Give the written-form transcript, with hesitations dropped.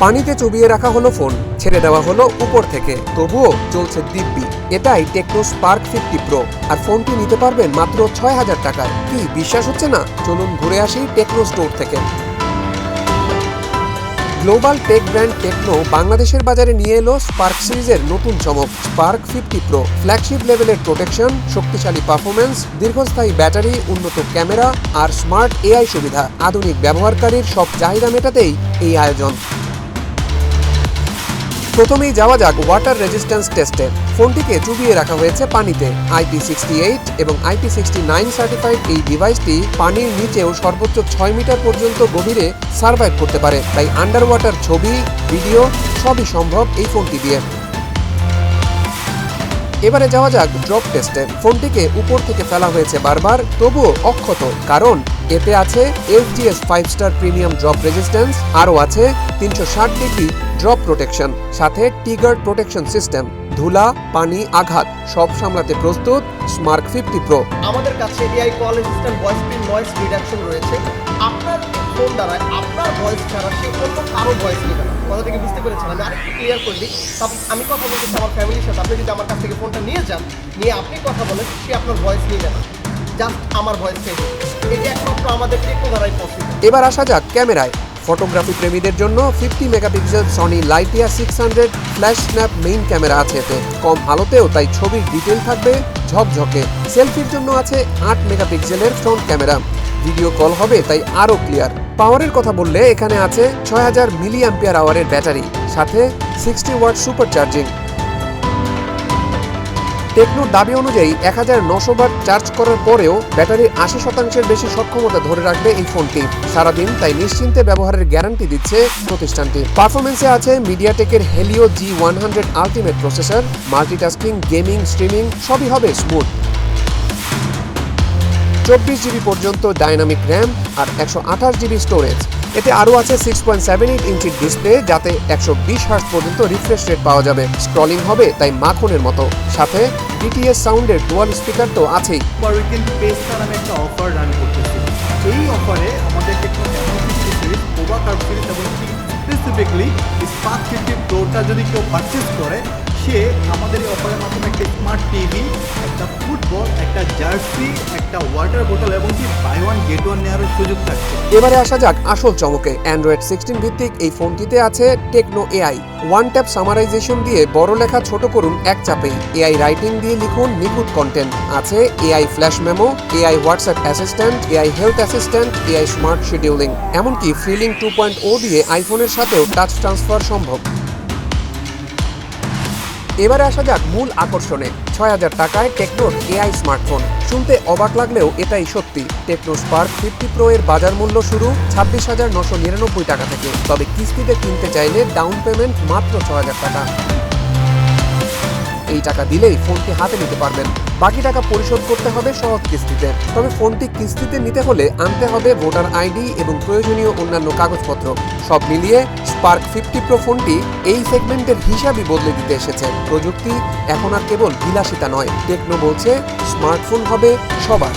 পানিতে চুবিয়ে রাখা হলো ফোন, ছেড়ে দেওয়া হলো উপর থেকে, তবুও চলছে দিব্যি। এটাই টেকনো স্পার্ক 50 প্রো, আর ফোনটি নিতে পারবেন মাত্র ৬,০০০ টাকায়। কি বিশ্বাস হচ্ছে না? চলুন ঘুরে আসি টেকনো স্টোর থেকে। গ্লোবাল টেক ব্র্যান্ড টেকনো বাংলাদেশের বাজারে নিয়ে এলো স্পার্ক সিরিজের নতুন চমক, স্পার্ক 50 প্রো। ফ্ল্যাগশিপ লেভেলের প্রোটেকশন, শক্তিশালী পারফরমেন্স, দীর্ঘস্থায়ী ব্যাটারি, উন্নত ক্যামেরা আর স্মার্ট এআই সুবিধা। আধুনিক ব্যবহারকারীর সব চাহিদা মেটাতেই এই আয়োজন। প্রথমেই যাওয়া যাক ওয়াটার রেজিস্ট্যান্স টেস্টে। ফোনটিকে চুবিয়ে রাখা হয়েছে পানিতে। IP68 এবং IP69 সার্টিফাইড এই ডিভাইসটি পানির নিচেও সর্বোচ্চ ৬ মিটার পর্যন্ত গভীরে সার্ভাইভ করতে পারে, তাই আন্ডার ওয়াটার ছবি, ভিডিও সবই সম্ভব এই ফোনটি দিয়ে। এবারে যাওয়া যাক ড্রপ টেস্টে। ফোনটিকে উপর থেকে ফেলা হয়েছে বারবার, তবুও অক্ষত, কারণ এতে আছে SGS 5 star premium drop resistance, আরও আছে ৩৬০ ডিগ্রি ড্রপ প্রোটেকশন, সাথে টিগার্ড প্রোটেকশন সিস্টেম। ধুলা, পানি, আঘাত সব সামলাতে প্রস্তুত স্পার্ক 50 প্রো। আমাদের কাছে AI call assistant voice print noise reduction রয়েছে। আপনার ফোন দ্বারা আপনার ভয়েস ছাড়া সে অন্য কারো ভয়েস নেবে না। কথা থেকে বুঝতে পেরেছেন? আমি আরেকটু ক্লিয়ার করে দিই। আমি কথা বলতেছি আমার ফ্যামিলির সাথে, আপনি যদি আমার কাছ থেকে ফোনটা নিয়ে যান, নিয়ে আপনি কথা বলেন, সে আপনার ভয়েস নিবে না, জাস্ট আমার ভয়েস নেবে। এটা একমাত্র আমাদের টেকনো দ্বারাই পসিবল। এবার আসা যাক ক্যামেরায়। ফটোগ্রাফি প্রেমীদের জন্য 50 megapixel Sony Lytia 600 flash snap main camera আছে এতে। কম আলোতেও তাই ছবির ডিটেল থাকবে ঝকঝকে। সেলফির জন্য আছে 8 মেগাপিক্সেলের ফ্রন্ট ক্যামেরা। ভিডিও কল হবে তাই আরও ক্লিয়ার। পাওয়ারের কথা বললে এখানে আছে ৬০০০ মিলি অ্যাম্পিয়ার আওয়ারের ব্যাটারি, সাথে 60 ওয়াট সুপার চার্জিং। টেকনোর দাবি অনুযায়ী ১৯০০ ওয়াট চার্জ করার পরেও ব্যাটারির ৮০% বেশি সক্ষমতা ধরে রাখবে এই ফোনটি সারাদিন, তাই নিশ্চিন্তে ব্যবহারের গ্যারান্টি দিচ্ছে প্রতিষ্ঠানটি। পারফরমেন্সে আছে মিডিয়াটেকের Helio G100 ultimate processor. Multitasking, gaming, streaming সবই হবে স্মুথ। ২৪ জিবি পর্যন্ত ডাইনামিক র্যাম আর ১২৮ জিবি স্টোরেজ। এতে আরও আছে 6.78 ইঞ্চির ডিসপ্লে, যাতে ১২০ হার্টজ পর্যন্ত রিফ্রেশ রেট পাওয়া যাবে। স্ক্রলিং হবে তাই মাখনের মতো, সাথে DTS সাউন্ডের ডুয়াল স্পিকার তো আছেই। উইকেন্ড পেজটা নামে একটা অফার রান করতেছি। এই অফারে আমাদের টেকনো সিরিজ, ওভার সিরিজ এবং স্পেসিফিকলি স্পার্ক 50 প্রোটা যদি কেউ পারচেস করে, সে আমাদের এই অফারের মাধ্যমে একটা স্মার্ট টিভি, একটা ফুটবল, একটা জার্সি, একটা ওয়াটার বোতল এবং কি বাই ওয়ান গেট ওয়ান নেওয়ার সুযোগ থাকছে। এবারে আসা যাক আসল চমকে। অ্যান্ড্রয়েড 16 ভিত্তিক এই ফোনটিতে আছে Tecno AI. One tap summarisation দিয়ে বড় লেখা ছোট করুন এক চাপেই। এআই রাইটিং দিয়ে লিখুন নিখুঁত কন্টেন্ট। আছে AI flash memo, AI WhatsApp assistant, AI health assistant, AI smart scheduling, এমনকি ফিলিং 2.0 দিয়ে আইফোনের সাথেও টাচ ট্রান্সফার সম্ভব। এবারে আসা যাক মূল আকর্ষণে। ৬,০০০ টাকায় টেকনোর এআই স্মার্টফোন। শুনতে অবাক লাগলেও এটাই সত্যি। টেকনো স্পার্ক 50 প্রো এর বাজার মূল্য শুরু ২৬,৯৯৯ টাকা থেকে, তবে কিস্তিতে কিনতে চাইলে ডাউন পেমেন্ট মাত্র ৬,০০০ টাকা। এই টাকা দিলেই ফোনটি হাতে নিতে পারবেন। বাকি টাকা পরিশোধ করতে হবে সহজ কিস্তিতে। তবে ফোনটি কিস্তিতে নিতে হলে আনতে হবে ভোটার আইডি এবং প্রয়োজনীয় অন্যান্য কাগজপত্র। সব মিলিয়ে স্পার্ক 50 প্রো ফোনটি এই সেগমেন্টের হিসাবই বদলে দিতে এসেছে। প্রযুক্তি এখন আর কেবল বিলাসিতা নয়, টেকনো বলছে স্মার্টফোন হবে সবার।